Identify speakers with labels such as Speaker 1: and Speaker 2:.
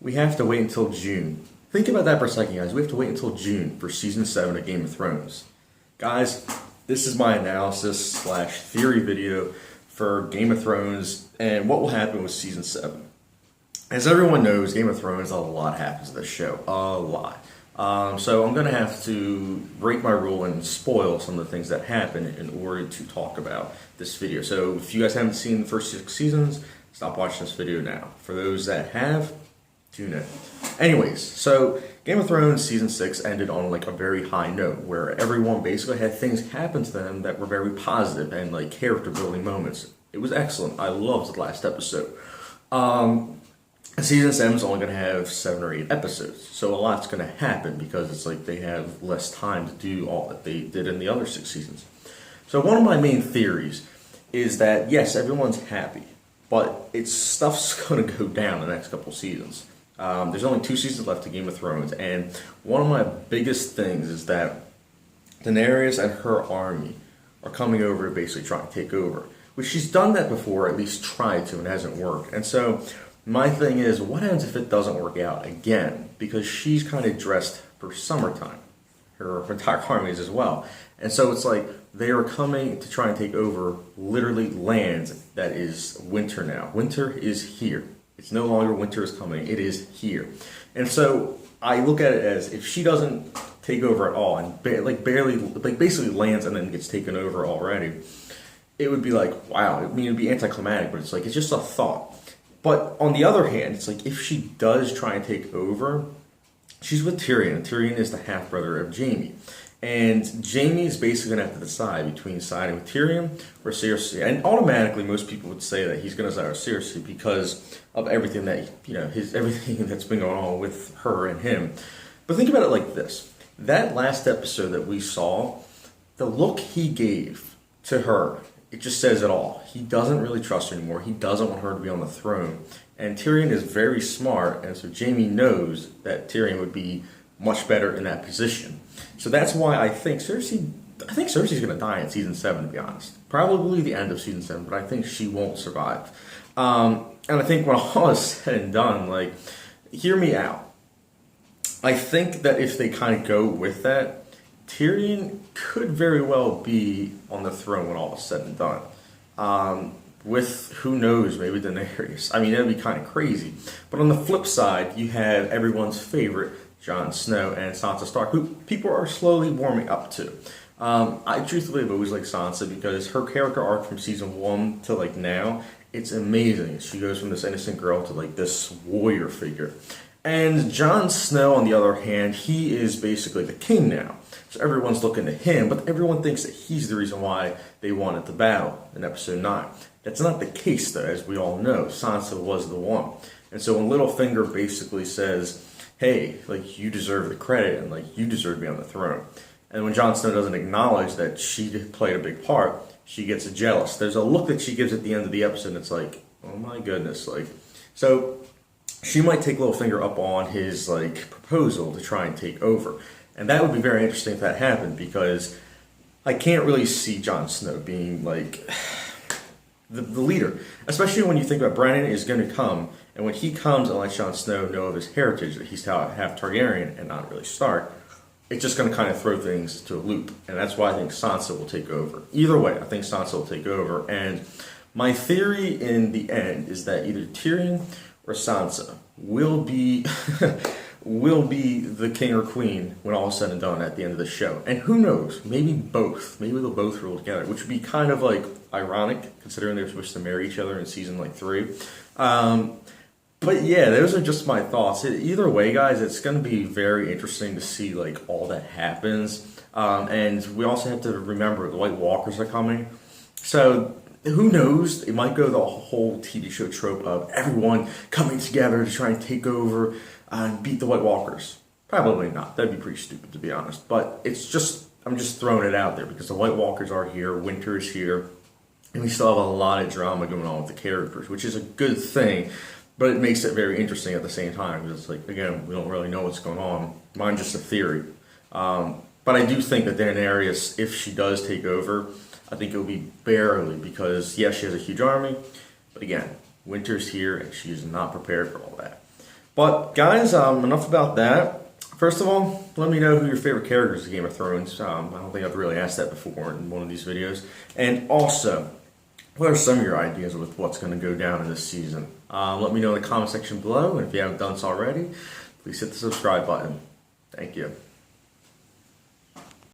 Speaker 1: we have to wait until June. Think about that for a second, guys. We have to wait until June for season 7 of Game of Thrones. Guys, this is my analysis slash theory video for Game of Thrones and what will happen with season 7. As everyone knows, Game of Thrones, a lot happens to this show. A lot. So I'm going to have to break my rule and spoil some of the things that happen in order to talk about this video. So if you guys haven't seen the first 6 seasons, stop watching this video now. For those that have, tune in. Anyways, so Game of Thrones season 6 ended on like a very high note where everyone basically had things happen to them that were very positive and like character building moments. It was excellent. I loved the last episode. Season 7 is only going to have 7 or 8 episodes, so a lot's going to happen because it's like they have less time to do all that they did in the other 6 seasons. So one of my main theories is that yes, everyone's happy, but stuff's going to go down the next couple seasons. There's only 2 seasons left of Game of Thrones, and one of my biggest things is that Daenerys and her army are coming over to basically try and take over, which she's done that before, at least tried to, and it hasn't worked. And so my thing is, what happens if it doesn't work out again? Because she's kind of dressed for summertime. Her entire army is as well. And so it's like they are coming to try and take over literally land that is winter now. Winter is here. It's no longer winter is coming. It is here. And so I look at it as if she doesn't take over at all and basically lands and then gets taken over already, it would be like, wow. I mean, it would be anticlimactic, but it's like, it's just a thought. But on the other hand, it's like if she does try and take over, she's with Tyrion. Tyrion is the half-brother of Jaime. And Jaime is basically going to have to decide between siding with Tyrion or Cersei. And automatically, most people would say that he's going to side with Cersei because of everything that, everything that's been going on with her and him. But think about it like this. That last episode that we saw, the look he gave to her, it just says it all. He doesn't really trust her anymore. He doesn't want her to be on the throne. And Tyrion is very smart, and so Jaime knows that Tyrion would be much better in that position. So that's why I think Cersei's going to die in season 7, to be honest. Probably the end of season 7, but I think she won't survive. And I think when all is said and done, like, hear me out. I think that if they kind of go with that, Tyrion could very well be on the throne when all is said and done. With, who knows, maybe Daenerys. I mean, that'd be kind of crazy. But on the flip side, you have everyone's favorite, Jon Snow and Sansa Stark, who people are slowly warming up to. I truthfully have always liked Sansa because her character arc from season 1 to like now, it's amazing. She goes from this innocent girl to like this warrior figure. And Jon Snow, on the other hand, he is basically the king now. So everyone's looking to him, but everyone thinks that he's the reason why they won at the battle in episode 9. That's not the case, though, as we all know. Sansa was the one. And so when Littlefinger basically says, hey, like, you deserve the credit and, like, you deserve to be on the throne. And when Jon Snow doesn't acknowledge that she played a big part, she gets jealous. There's a look that she gives at the end of the episode, and it's like, oh my goodness. Like, so she might take Littlefinger up on his, like, proposal to try and take over. And that would be very interesting if that happened, because I can't really see Jon Snow being, like, the leader. Especially when you think about Brennan is going to come, and when he comes and lets Jon Snow know of his heritage, that he's half Targaryen and not really Stark, it's just going to kind of throw things to a loop. And that's why I think Sansa will take over. Either way, I think Sansa will take over. And my theory in the end is that either Tyrion or Sansa will be the king or queen when all is said and done at the end of the show. And who knows, maybe both. Maybe they'll both rule together, which would be kind of like ironic considering they're supposed to marry each other in season like 3. But yeah, those are just my thoughts. Either way, guys, it's going to be very interesting to see like all that happens. And we also have to remember the White Walkers are coming. So who knows? It might go the whole TV show trope of everyone coming together to try and take over and beat the White Walkers. Probably not. That'd be pretty stupid, to be honest. But I'm just throwing it out there because the White Walkers are here, winter is here, and we still have a lot of drama going on with the characters, which is a good thing, but it makes it very interesting at the same time because it's like, again, we don't really know what's going on. Mine's just a theory. But I do think that Daenerys, if she does take over, I think it will be barely because, yes, she has a huge army, but again, winter's here and she is not prepared for all that. But guys, enough about that. First of all, let me know who your favorite characters of Game of Thrones. I don't think I've really asked that before in one of these videos. And also, what are some of your ideas with what's going to go down in this season? Let me know in the comment section below. And if you haven't done so already, please hit the subscribe button. Thank you.